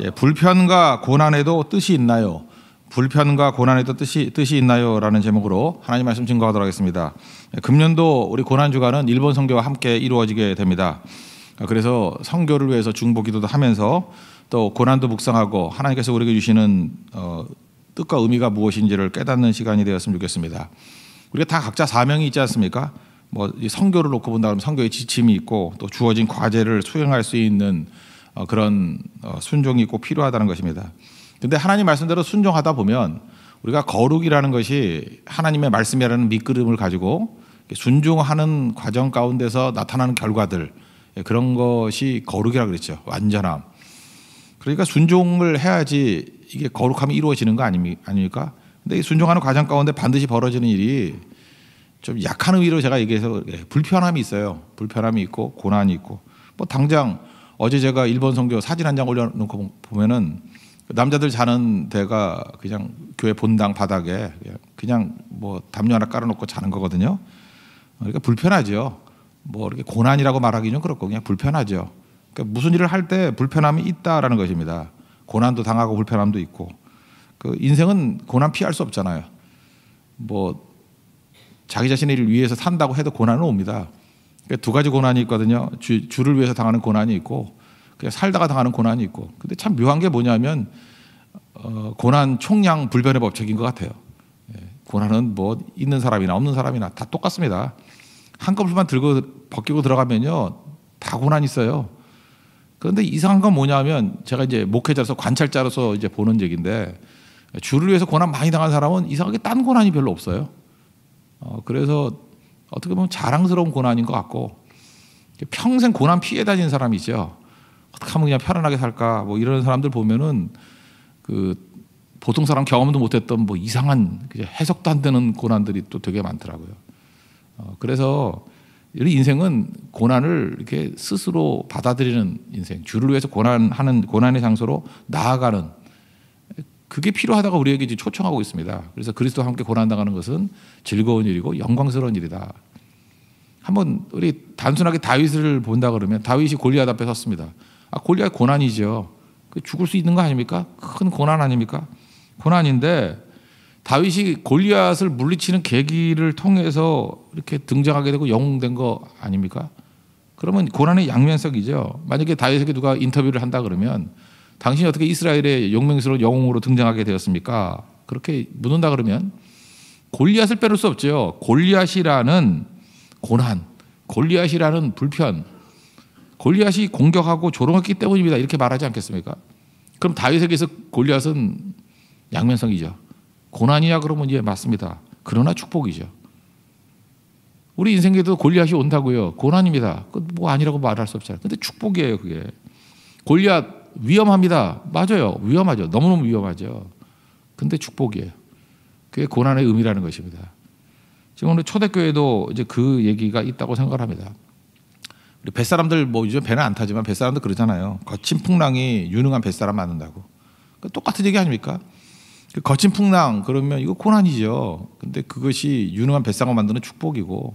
예, 불편과 고난에도 뜻이 있나요? 불편과 고난에도 뜻이 있나요?라는 제목으로 하나님 말씀 증거하도록 하겠습니다. 금년도 우리 고난 주간은 일본 선교와 함께 이루어지게 됩니다. 그래서 선교를 위해서 중보기도도 하면서 또 고난도 묵상하고 하나님께서 우리에게 주시는 뜻과 의미가 무엇인지를 깨닫는 시간이 되었으면 좋겠습니다. 우리가 다 각자 사명이 있지 않습니까? 뭐 선교를 놓고 본다면 선교의 지침이 있고 또 주어진 과제를 수행할 수 있는 그런 순종이 꼭 필요하다는 것입니다. 그런데 하나님 말씀대로 순종하다 보면 우리가 거룩이라는 것이 하나님의 말씀이라는 밑그림을 가지고 순종하는 과정 가운데서 나타나는 결과들, 그런 것이 거룩이라고 그랬죠. 완전함. 그러니까 순종을 해야지 이게 거룩함이 이루어지는 거 아닙니까? 근데 이 순종하는 과정 가운데 반드시 벌어지는 일이 좀 약한 의미로 제가 얘기해서 불편함이 있어요. 불편함이 있고 고난이 있고. 뭐 당장 어제 제가 일본 선교 사진 한 장 올려놓고 보면은 남자들 자는 데가 그냥 교회 본당 바닥에 그냥 뭐 담요 하나 깔아놓고 자는 거거든요. 그러니까 불편하죠. 뭐 이렇게 고난이라고 말하기는 그렇고 그냥 불편하죠. 그러니까 무슨 일을 할 때 불편함이 있다라는 것입니다. 고난도 당하고 불편함도 있고. 그 인생은 고난 피할 수 없잖아요. 뭐 자기 자신을 위해서 산다고 해도 고난은 옵니다. 그러니까 두 가지 고난이 있거든요. 주를 위해서 당하는 고난이 있고 그냥 살다가 당하는 고난이 있고. 근데 참 묘한 게 뭐냐면 고난 총량 불변의 법칙인 것 같아요. 고난은 뭐 있는 사람이나 없는 사람이나 다 똑같습니다. 한꺼풀만 들고 벗기고 들어가면요 다 고난 있어요. 그런데 이상한 건 뭐냐면 제가 이제 목회자로서 관찰자로서 이제 보는 얘기인데 주를 위해서 고난 많이 당한 사람은 이상하게 딴 고난이 별로 없어요. 그래서 어떻게 보면 자랑스러운 고난인 것 같고 평생 고난 피해 다니는 사람이 있죠. 어떻게 하면 그냥 편안하게 살까 뭐 이런 사람들 보면은 그 보통 사람 경험도 못했던 뭐 이상한 해석도 안 되는 고난들이 또 되게 많더라고요. 그래서 우리 인생은 고난을 이렇게 스스로 받아들이는 인생, 주를 위해서 고난하는 고난의 장소로 나아가는 그게 필요하다고 우리에게 이제 초청하고 있습니다. 그래서 그리스도와 함께 고난당하는 것은 즐거운 일이고 영광스러운 일이다. 한번 우리 단순하게 다윗을 본다 그러면 다윗이 골리앗 앞에 섰습니다. 골리앗 고난이죠. 죽을 수 있는 거 아닙니까? 큰 고난 아닙니까? 고난인데 다윗이 골리앗을 물리치는 계기를 통해서 이렇게 등장하게 되고 영웅된 거 아닙니까? 그러면 고난의 양면성이죠. 만약에 다윗에게 누가 인터뷰를 한다 그러면 당신이 어떻게 이스라엘의 용맹스러운 영웅으로 등장하게 되었습니까? 그렇게 묻는다 그러면 골리앗을 빼놓을 수 없죠. 골리앗이라는 고난, 골리앗이라는 불편, 골리앗이 공격하고 조롱했기 때문입니다. 이렇게 말하지 않겠습니까? 그럼 다윗에게서 골리앗은 양면성이죠. 고난이야 그러면 예 맞습니다. 그러나 축복이죠. 우리 인생에도 골리앗이 온다고요. 고난입니다. 뭐 아니라고 말할 수 없잖아요. 근데 축복이에요 그게. 골리앗 위험합니다. 맞아요. 위험하죠. 너무너무 위험하죠. 근데 축복이에요. 그게 고난의 의미라는 것입니다. 지금 오늘 초대교회도 이제 그 얘기가 있다고 생각을 합니다. 우리 뱃사람들 뭐 요즘 배는 안 타지만 뱃사람들 그러잖아요. 거친 풍랑이 유능한 뱃사람 만든다고. 똑같은 얘기 아닙니까? 거친 풍랑 그러면 이거 고난이죠. 근데 그것이 유능한 뱃사람을 만드는 축복이고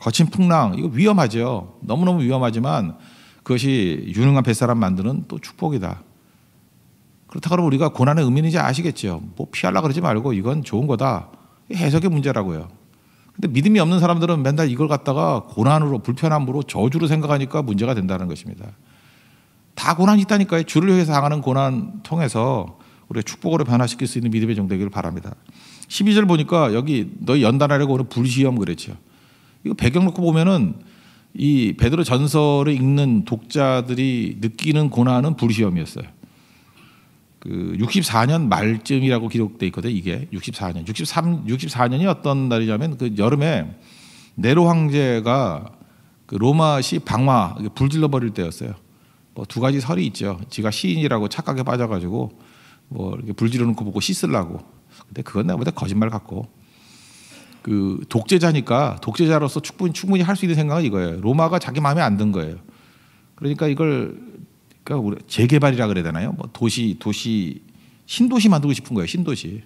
거친 풍랑 이거 위험하죠. 너무너무 위험하지만 그것이 유능한 뱃사람 만드는 또 축복이다. 그렇다 그러면 우리가 고난의 의미는 이제 아시겠죠. 뭐 피하려고 그러지 말고 이건 좋은 거다. 해석의 문제라고요. 근데 믿음이 없는 사람들은 맨날 이걸 갖다가 고난으로 불편함으로 저주로 생각하니까 문제가 된다는 것입니다. 다 고난이 있다니까요. 주를 위해서 당하는 고난 통해서 우리가 축복으로 변화시킬 수 있는 믿음의 종 되기를 바랍니다. 12절 보니까 여기 너희 연단하려고 오는 불시험 그랬죠. 이거 배경 놓고 보면은 이 베드로 전서를 읽는 독자들이 느끼는 고난은 불시험이었어요. 그 64년 말쯤이라고 기록돼 있거든요. 이게 64년이 어떤 날이냐면 그 여름에 네로 황제가 그 로마시 방화 불질러 버릴 때였어요. 뭐 두 가지 설이 있죠. 지가 시인이라고 착각에 빠져가지고 뭐 이렇게 불질러 놓고 보고 씻으려고. 근데 그건 내가 보다 거짓말 같고. 그 독재자니까 독재자로서 충분히 할 수 있는 생각은 이거예요. 로마가 자기 마음에 안 든 거예요. 그러니까 이걸 그러니까 우리 재개발이라 그래야 되나요? 뭐 도시 신도시 만들고 싶은 거예요. 신도시.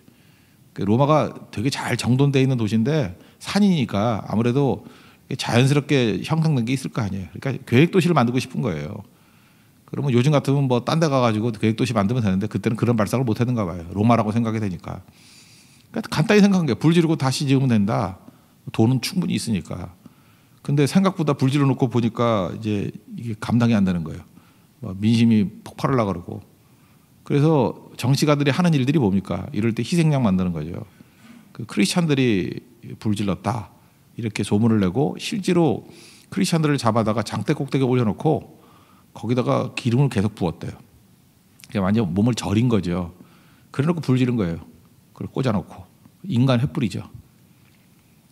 로마가 되게 잘 정돈되어 있는 도시인데 산이니까 아무래도 자연스럽게 형성된 게 있을 거 아니에요. 그러니까 계획 도시를 만들고 싶은 거예요. 그러면 요즘 같으면 뭐 딴 데 가가지고 계획도시 만들면 되는데 그때는 그런 발상을 못 했는가 봐요. 로마라고 생각이 되니까. 그러니까 간단히 생각한 게 불 지르고 다시 지으면 된다. 돈은 충분히 있으니까. 근데 생각보다 불 지르 놓고 보니까 이제 이게 감당이 안 되는 거예요. 민심이 폭발하려고 그러고. 그래서 정치가들이 하는 일들이 뭡니까? 이럴 때 희생양 만드는 거죠. 그 크리스찬들이 불 질렀다. 이렇게 소문을 내고 실제로 크리스찬들을 잡아다가 장대 꼭대기에 올려놓고 거기다가 기름을 계속 부었대요. 그냥 완전 몸을 절인 거죠. 그래놓고 불 지른 거예요. 그걸 꽂아놓고. 인간 횃불이죠.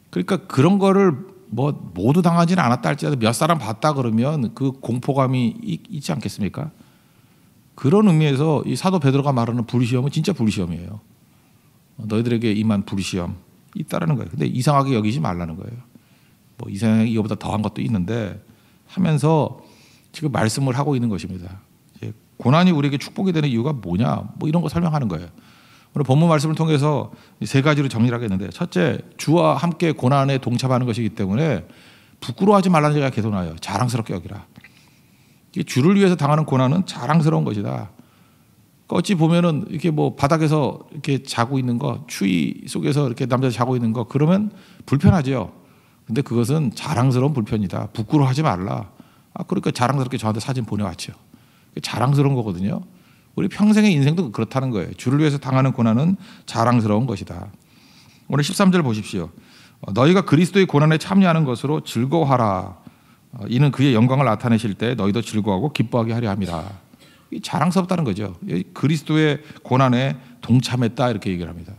그러니까 그런 거를 뭐 모두 당하지는 않았다 할지라도 몇 사람 봤다 그러면 그 공포감이 있지 않겠습니까? 그런 의미에서 이 사도 베드로가 말하는 불시험은 진짜 불시험이에요. 너희들에게 임한 불시험 있다라는 거예요. 근데 이상하게 여기지 말라는 거예요. 뭐 이상하게 이거보다 더한 것도 있는데 하면서 지금 말씀을 하고 있는 것입니다. 고난이 우리에게 축복이 되는 이유가 뭐냐? 뭐 이런 거 설명하는 거예요. 오늘 본문 말씀을 통해서 세 가지로 정리를 하겠는데, 첫째, 주와 함께 고난에 동참하는 것이기 때문에 부끄러워하지 말라는 얘기가 계속 나와요. 자랑스럽게 여기라. 주를 위해서 당하는 고난은 자랑스러운 것이다. 어찌 보면은 이렇게 뭐 바닥에서 이렇게 자고 있는 거, 추위 속에서 이렇게 남자 자고 있는 거, 그러면 불편하죠. 근데 그것은 자랑스러운 불편이다. 부끄러워하지 말라. 그러니까 자랑스럽게 저한테 사진 보내왔죠. 자랑스러운 거거든요. 우리 평생의 인생도 그렇다는 거예요. 주를 위해서 당하는 고난은 자랑스러운 것이다. 오늘 13절 보십시오. 너희가 그리스도의 고난에 참여하는 것으로 즐거워하라. 이는 그의 영광을 나타내실 때 너희도 즐거워하고 기뻐하게 하려 함이라. 자랑스럽다는 거죠. 그리스도의 고난에 동참했다 이렇게 얘기를 합니다.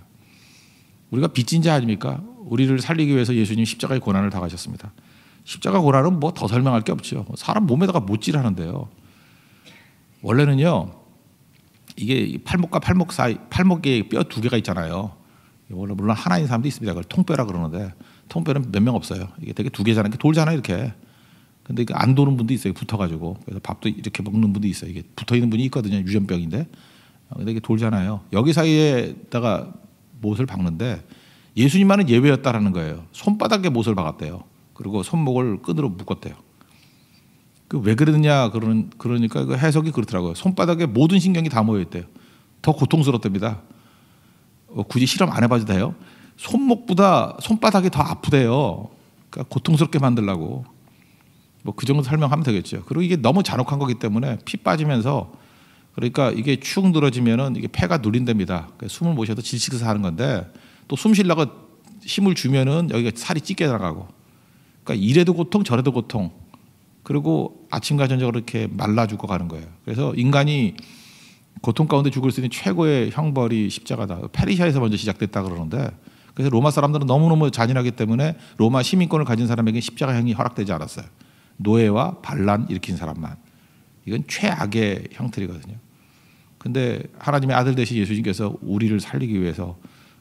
우리가 빚진 자 아닙니까? 우리를 살리기 위해서 예수님 십자가의 고난을 당하셨습니다. 십자가 고난은 뭐 더 설명할 게 없죠. 사람 몸에다가 못질하는데요. 원래는요, 이게 팔목과 팔목 사이, 팔목에 뼈 두 개가 있잖아요. 물론 하나인 사람도 있습니다. 그걸 통뼈라 그러는데 통뼈는 몇 명 없어요. 이게 되게 두 개잖아요. 돌잖아요, 이렇게. 근데 이게 안 도는 분도 있어요. 붙어가지고. 그래서 밥도 이렇게 먹는 분도 있어요. 이게 붙어 있는 분이 있거든요. 유전병인데. 근데 이게 돌잖아요. 여기 사이에다가 못을 박는데 예수님만은 예외였다라는 거예요. 손바닥에 못을 박았대요. 그리고 손목을 끈으로 묶었대요. 왜 그러느냐 그러니까 그 해석이 그렇더라고요. 손바닥에 모든 신경이 다 모여 있대요. 더 고통스럽답니다. 굳이 실험 안 해봐도 돼요. 손목보다 손바닥이 더 아프대요. 그러니까 고통스럽게 만들라고. 뭐 그 정도 설명하면 되겠죠. 그리고 이게 너무 잔혹한 거기 때문에 피 빠지면서, 그러니까 이게 축 늘어지면은 이게 폐가 눌린답니다. 그러니까 숨을 못 쉬어도 질식해서 하는 건데, 또 숨 쉬려고 힘을 주면은 여기가 살이 찢겨 나가고. 그러니까 이래도 고통 저래도 고통. 그리고 아침과 저녁으로 이렇게 말라 죽어 가는 거예요. 그래서 인간이 고통 가운데 죽을 수 있는 최고의 형벌이 십자가다. 페르시아에서 먼저 시작됐다 그러는데, 그래서 로마 사람들은 너무너무 잔인하기 때문에 로마 시민권을 가진 사람에게 십자가형이 허락되지 않았어요. 노예와 반란 일으킨 사람만. 이건 최악의 형틀이거든요. 근데 하나님의 아들 되신 예수님께서 우리를 살리기 위해서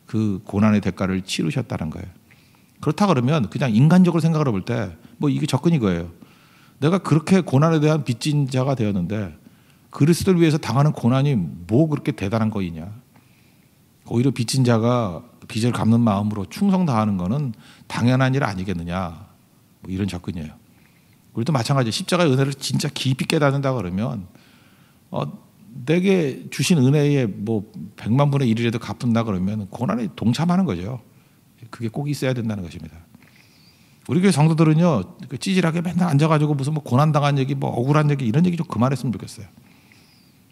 그 고난의 대가를 치르셨다는 거예요. 그렇다 그러면 그냥 인간적으로 생각을 해볼 때 뭐 이게 접근이 거예요. 내가 그렇게 고난에 대한 빚진 자가 되었는데 그리스도를 위해서 당하는 고난이 뭐 그렇게 대단한 거이냐. 오히려 빚진 자가 빚을 갚는 마음으로 충성 다하는 거는 당연한 일 아니겠느냐. 뭐 이런 접근이에요. 우리도 마찬가지예요. 십자가의 은혜를 진짜 깊이 깨닫는다 그러면 내게 주신 은혜의 뭐 100만 분의 1이라도 갚는다 그러면 고난에 동참하는 거죠. 그게 꼭 있어야 된다는 것입니다. 우리 교회 성도들은요, 찌질하게 맨날 앉아가지고 무슨 뭐 고난당한 얘기, 뭐 억울한 얘기 이런 얘기 좀 그만했으면 좋겠어요.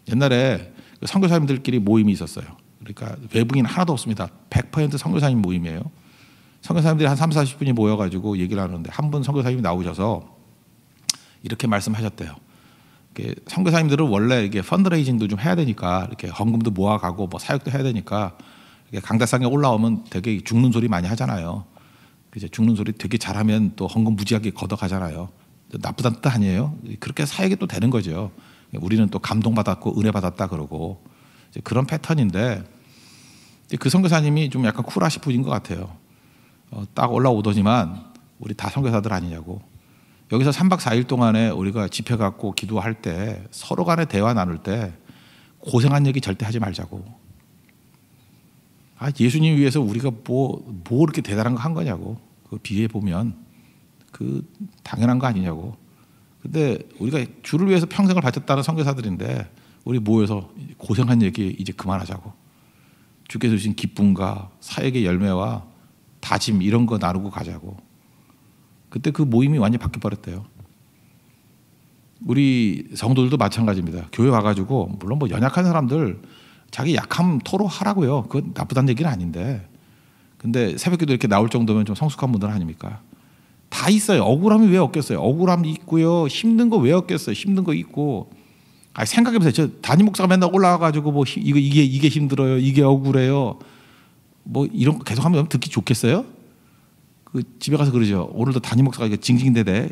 옛날에 선교사님들끼리 모임이 있었어요. 그러니까 외국인 하나도 없습니다. 100% 선교사님 모임이에요. 선교사님들이 한 3, 40분이 모여가지고 얘기를 하는데 한 분 선교사님이 나오셔서 이렇게 말씀하셨대요. 선교사님들은 원래 이게 펀드레이징도 좀 해야 되니까 이렇게 헌금도 모아가고 뭐 사역도 해야 되니까 강대상에 올라오면 되게 죽는 소리 많이 하잖아요. 이제 죽는 소리 되게 잘하면 또 헌금 무지하게 걷어가잖아요. 나쁘다는 뜻 아니에요. 그렇게 사역이 또 되는 거죠. 우리는 또 감동받았고 은혜 받았다 그러고 이제 그런 패턴인데, 그 선교사님이 좀 약간 쿨하신 분인 것 같아요. 딱 올라오더니만 우리 다 선교사들 아니냐고. 여기서 3박 4일 동안에 우리가 집회 갖고 기도할 때 서로 간에 대화 나눌 때 고생한 얘기 절대 하지 말자고. 예수님 위해서 우리가 뭐 이렇게 대단한 거 한 거냐고. 그 비유해 보면 그 당연한 거 아니냐고. 근데 우리가 주를 위해서 평생을 바쳤다는 선교사들인데 우리 모여서 고생한 얘기 이제 그만하자고. 주께서 주신 기쁨과 사역의 열매와 다짐 이런 거 나누고 가자고. 그때 그 모임이 완전히 바뀌어버렸대요. 우리 성도들도 마찬가지입니다. 교회 와가지고 물론 뭐 연약한 사람들 자기 약함 토로하라고요. 그건 나쁘다는 얘기는 아닌데, 근데 새벽기도 이렇게 나올 정도면 좀 성숙한 분들 아닙니까? 다 있어요. 억울함이 왜 없겠어요? 억울함이 있고요. 힘든 거 왜 없겠어요? 힘든 거 있고. 아니, 생각해보세요. 저 담임 목사가 맨날 올라와가지고 뭐 이게 힘들어요. 이게 억울해요. 뭐 이런 거 계속 하면 듣기 좋겠어요? 그 집에 가서 그러죠. 오늘도 담임 목사가 이게 징징대대.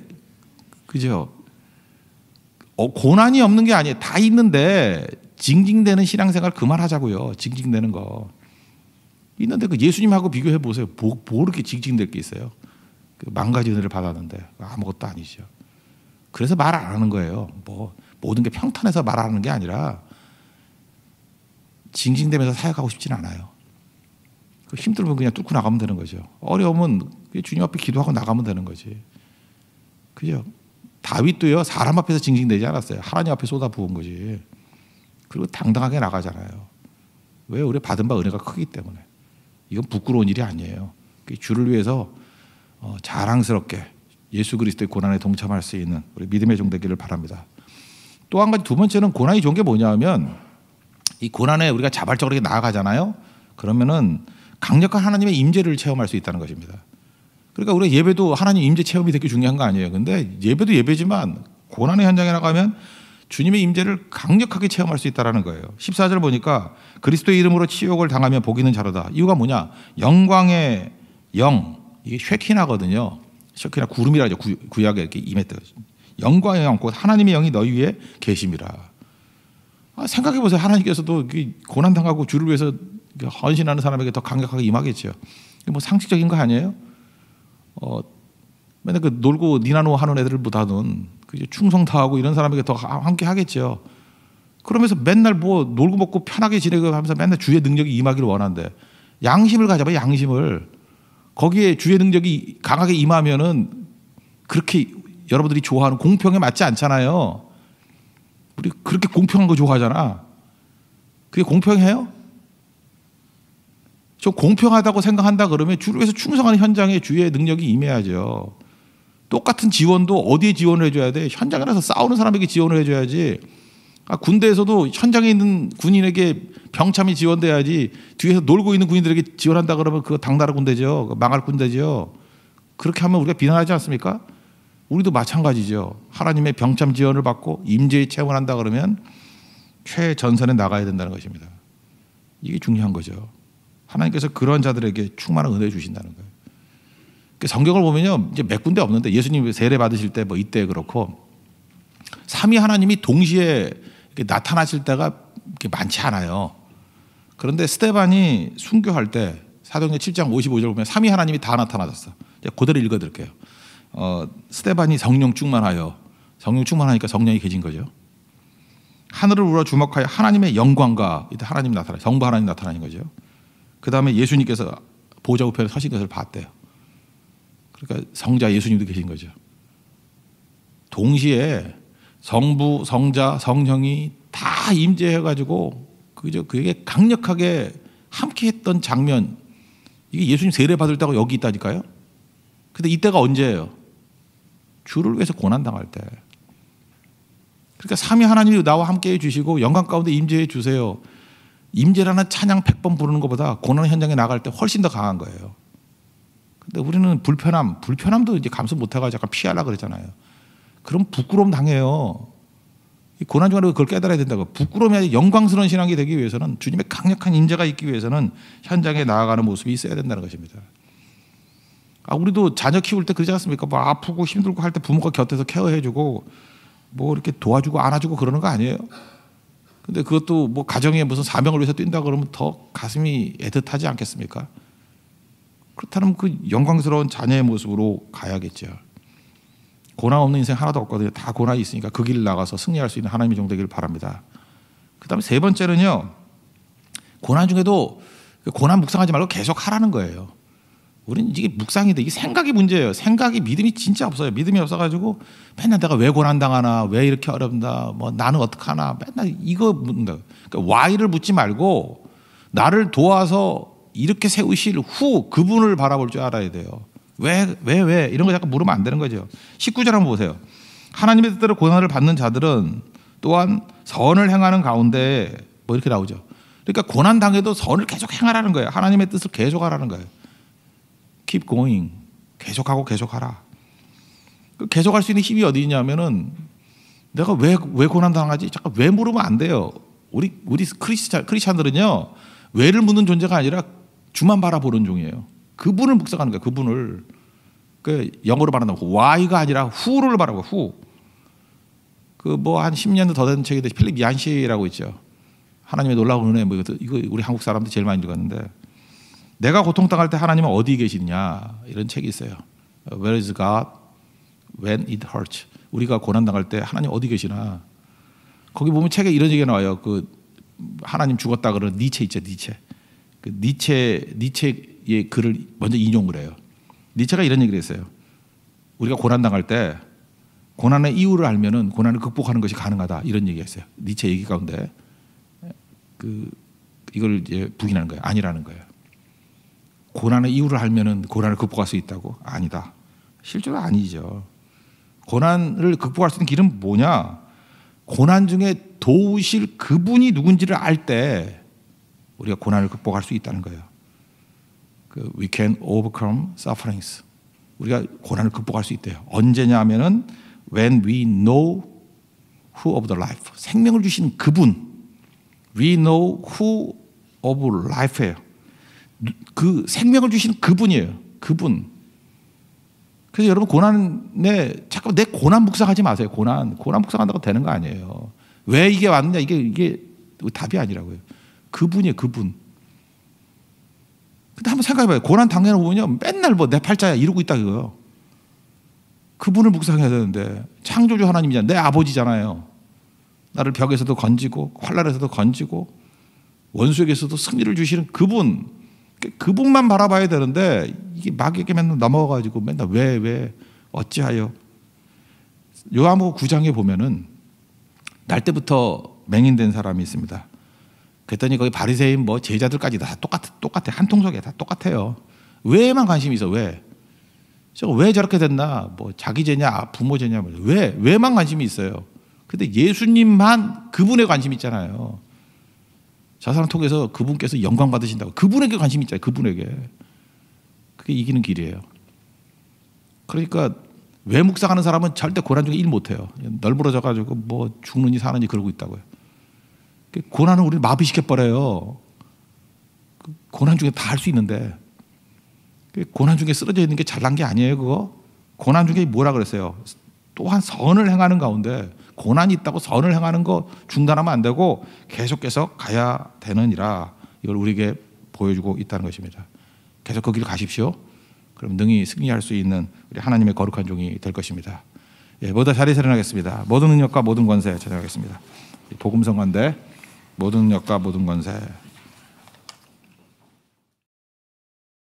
그죠? 고난이 없는 게 아니에요. 다 있는데 징징대는 신앙생활 그만하자고요. 징징대는 거. 있는데 그 예수님하고 비교해 보세요. 뭐 이렇게 징징댈 게 있어요? 그 망가진 은혜를 받았는데 아무것도 아니죠. 그래서 말 안 하는 거예요. 뭐 모든 게 평탄해서 말 안 하는 게 아니라 징징대면서 사역하고 싶진 않아요. 힘들면 그냥 뚫고 나가면 되는 거죠. 어려우면 주님 앞에 기도하고 나가면 되는 거지. 그죠? 다윗도요, 사람 앞에서 징징대지 않았어요. 하나님 앞에 쏟아부은 거지. 그리고 당당하게 나가잖아요. 왜? 우리 받은 바 은혜가 크기 때문에. 이건 부끄러운 일이 아니에요. 주를 위해서 자랑스럽게 예수 그리스도의 고난에 동참할 수 있는 우리 믿음의 종 되기를 바랍니다. 또 한 가지, 두 번째는 고난이 좋은 게 뭐냐면, 이 고난에 우리가 자발적으로 이렇게 나아가잖아요. 그러면은 강력한 하나님의 임재를 체험할 수 있다는 것입니다. 그러니까 우리 예배도 하나님 임재 체험이 되게 중요한 거 아니에요. 근데 예배도 예배지만 고난의 현장에 나가면 주님의 임재를 강력하게 체험할 수 있다는 거예요. 14절 보니까 그리스도의 이름으로 치욕을 당하면 복 있는 자로다. 이유가 뭐냐? 영광의 영, 이게 쉐키나거든요. 쉐키나 구름이라 하죠. 구약에 이렇게 임했다. 영광의 영, 곧 하나님의 영이 너희 위에 계심이라. 생각해 보세요. 하나님께서도 고난 당하고 주를 위해서 헌신하는 사람에게 더 강력하게 임하겠죠. 뭐 상식적인 거 아니에요? 맨날 그 놀고 니나노 하는 애들보다는 충성 다하고 이런 사람에게 더 함께 하겠죠. 그러면서 맨날 뭐 놀고 먹고 편하게 지내고 하면서 맨날 주의 능력이 임하기를 원하는데, 양심을 가져봐. 양심을. 거기에 주의 능력이 강하게 임하면은 그렇게 여러분들이 좋아하는 공평에 맞지 않잖아요. 우리 그렇게 공평한 거 좋아하잖아. 그게 공평해요? 저 공평하다고 생각한다 그러면 주를 위해서 충성하는 현장에 주의 능력이 임해야죠. 똑같은 지원도 어디에 지원을 해줘야 돼? 현장에 나서 싸우는 사람에게 지원을 해줘야지. 군대에서도 현장에 있는 군인에게 병참이 지원돼야지, 뒤에서 놀고 있는 군인들에게 지원한다 그러면 그거 당나라 군대죠. 망할 군대죠. 그렇게 하면 우리가 비난하지 않습니까? 우리도 마찬가지죠. 하나님의 병참 지원을 받고 임재에 체험을 한다 그러면 최전선에 나가야 된다는 것입니다. 이게 중요한 거죠. 하나님께서 그런 자들에게 충만한 은혜 주신다는 거예요. 성경을 보면요, 이제 몇 군데 없는데, 예수님 세례 받으실 때 뭐 이때 그렇고 삼위 하나님이 동시에 나타나실 때가 많지 않아요. 그런데 스데반이 순교할 때 사도행전 7장 55절 보면 삼위 하나님이 다 나타나셨어. 그대로 읽어드릴게요. 스데반이 성령 충만하여, 성령 충만하니까 성령이 계신 거죠. 하늘을 우러 주목하여 하나님의 영광과, 이때 하나님이 나타나, 성부 하나님 나타나는 거죠. 그 다음에 예수님께서 보좌 우편에 서신 것을 봤대요. 그러니까 성자 예수님도 계신 거죠. 동시에 성부, 성자, 성령이 다 임재해가지고 그게 강력하게 함께했던 장면, 이게 예수님 세례 받을 때가 여기 있다니까요. 근데 이때가 언제예요? 주를 위해서 고난 당할 때. 그러니까 삼위 하나님이 나와 함께해 주시고 영광 가운데 임재해 주세요. 임재라는 찬양 100번 부르는 것보다 고난 현장에 나갈 때 훨씬 더 강한 거예요. 근데 우리는 불편함도 이제 감수 못해가지고 약간 피하려고 그러잖아요. 그럼 부끄러움 당해요. 이 고난 중간에 그걸 깨달아야 된다고. 부끄러움이 아니라 영광스러운 신앙이 되기 위해서는, 주님의 강력한 임재가 있기 위해서는 현장에 나아가는 모습이 있어야 된다는 것입니다. 우리도 자녀 키울 때 그러지 않습니까? 뭐 아프고 힘들고 할 때 부모가 곁에서 케어해주고 뭐 이렇게 도와주고 안아주고 그러는 거 아니에요? 근데 그것도 뭐 가정에 무슨 사명을 위해서 뛴다 그러면 더 가슴이 애틋하지 않겠습니까? 그렇다면 그 영광스러운 자녀의 모습으로 가야겠죠. 고난 없는 인생 하나도 없거든요. 다 고난이 있으니까 그 길을 나가서 승리할 수 있는 하나님의 종 되기를 바랍니다. 그 다음에 세 번째는요, 고난 중에도 고난 묵상하지 말고 계속 하라는 거예요. 우리는 이게 묵상인데 이게 생각이 문제예요. 생각이 믿음이 진짜 없어요. 믿음이 없어가지고 맨날 내가 왜 고난당하나, 왜 이렇게 어렵나, 뭐 나는 어떡하나, 맨날 이거 묻는다. 그러니까 why를 묻지 말고 나를 도와서 이렇게 세우실 후 그분을 바라볼 줄 알아야 돼요. 왜 이런 거 자꾸 물으면 안 되는 거죠. 19절 한번 보세요. 하나님의 뜻대로 고난을 받는 자들은 또한 선을 행하는 가운데 뭐 이렇게 나오죠. 그러니까 고난 당해도 선을 계속 행하라는 거예요. 하나님의 뜻을 계속 하라는 거예요. Keep going. 계속하고 계속하라. 계속할 수 있는 힘이 어디 있냐면은 내가 왜 고난 당하지? 잠깐 왜 물으면 안 돼요. 우리 크리스찬들은요 왜를 묻는 존재가 아니라 주만 바라보는 종이에요. 그분을 묵상하는 거예요. 그분을 그 영어로 말하면 why가 아니라 who를 바라고 who. 그 뭐 한 10년도 더 된 책인데 필립 얀시라고 있죠. 하나님의 놀라운 은혜 뭐 이거 우리 한국 사람들 제일 많이 읽었는데 내가 고통당할 때 하나님은 어디 계시느냐 이런 책이 있어요. Where is God when it hurts? 우리가 고난당할 때 하나님 어디 계시나? 거기 보면 책에 이런 얘기가 나와요. 그 하나님 죽었다 그러는 니체 있죠. 니체. 그 니체의 글을 먼저 인용을 해요. 니체가 이런 얘기를 했어요. 우리가 고난당할 때 고난의 이유를 알면은 고난을 극복하는 것이 가능하다 이런 얘기했어요. 니체 얘기 가운데 이걸 이제 부인하는 거예요. 아니라는 거예요. 고난의 이유를 알면은 고난을 극복할 수 있다고? 아니다. 실제로 아니죠. 고난을 극복할 수 있는 길은 뭐냐? 고난 중에 도우실 그분이 누군지를 알 때 우리가 고난을 극복할 수 있다는 거예요. We can overcome sufferings. 우리가 고난을 극복할 수 있대요. 언제냐 하면은 when we know who of the life. 생명을 주신 그분. We know who of life예요. 그 생명을 주신 그분이에요. 그분. 그래서 여러분 고난에 자꾸 내 고난 묵상하지 마세요. 고난 묵상한다고 되는 거 아니에요. 왜 이게 왔느냐 이게 답이 아니라고요. 그분이에요. 그분. 근데 한번 생각해봐요. 고난 당해는 보면요 맨날 뭐 내 팔자야 이러고 있다 그거요. 그분을 묵상해야 되는데 창조주 하나님이잖아요. 내 아버지잖아요. 나를 벽에서도 건지고 환난에서도 건지고 원수에게서도 승리를 주시는 그분만 바라봐야 되는데 이게 마귀에게 맨날 넘어가가지고 맨날 왜 어찌하여. 요한복음 9장에 보면은 날 때부터 맹인된 사람이 있습니다. 그랬더니 거기 바리새인 뭐 제자들까지 다 똑같아. 한 통속에 다 똑같아요. 왜만 관심이 있어. 왜 저렇게 됐나? 뭐 자기 죄냐 부모 죄냐 왜만 관심이 있어요. 근데 예수님만 그분에 관심 있잖아요. 저 사람 통해서 그분께서 영광 받으신다고 그분에게 관심 있잖아요. 그분에게. 그게 이기는 길이에요. 그러니까 왜 묵상하는 사람은 절대 고난 중에 일 못해요. 널브러져 가지고 뭐 죽는지 사는지 그러고 있다고요. 고난은 우리를 마비시켜버려요. 고난 중에 다 할 수 있는데 고난 중에 쓰러져 있는 게 잘난 게 아니에요. 그거 고난 중에 뭐라 그랬어요. 또한 선을 행하는 가운데 고난이 있다고 선을 행하는 거 중단하면 안 되고 계속해서 가야 되느니라. 이걸 우리에게 보여주고 있다는 것입니다. 계속 그 길을 가십시오. 그럼 능히 승리할 수 있는 우리 하나님의 거룩한 종이 될 것입니다. 모두 자리에 일어나겠습니다. 모든 능력과 모든 권세 찬양하겠습니다. 복음성가인데 모든 능력과 모든 권세